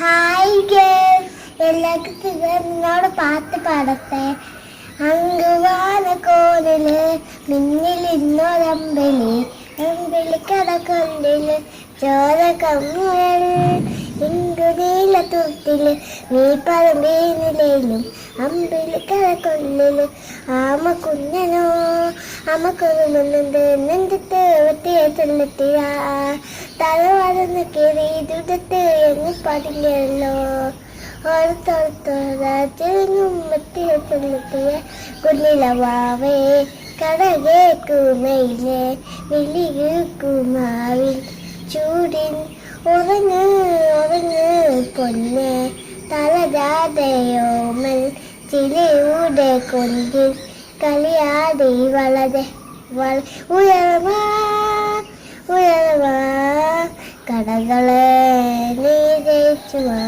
Hi girls, എല്ലാവർക്കും നിന്നോട് പാട്ട് പാടത്തെ. അങ്കുവാന കോലില് മിന്നിലിന്നൊരമ്പലി, അമ്പലി കടക്കൊണ്ടില് ചോര കമ്മുകൾ, ഇങ്കുനീല തുട്ടില് നീ പറമ്പീനിലും അമ്പലി കടക്കൊണ്ടില് ആമ കുഞ്ഞനോ അമ്മക്കൊന്നുണ്ട് നെഞ്ചത്ത് ഒത്തിയ ചെന്നെത്തിയ തലവാടുന്ന കയറി ദുരിതത്ത് എന്ന് പടിഞ്ഞല്ലോ ഓർത്തോർത്തോരാജനും എത്തിയ ചെന്നെത്തിയ കുഞ്ഞിലവാവേ കടകേക്കുമയിലെ വിളികുമാവിൽ ചൂടിൻ ഉറങ്ങ് ഉറങ്ങ് പൊന്നെ തലരാതയോമൽ ചിലയുടെ കൊണ്ടിൽ കളിയാടി വളരെ ഉയർവാ ഉയർവാ കടകളെ നീ ജയിച്ചുവാ.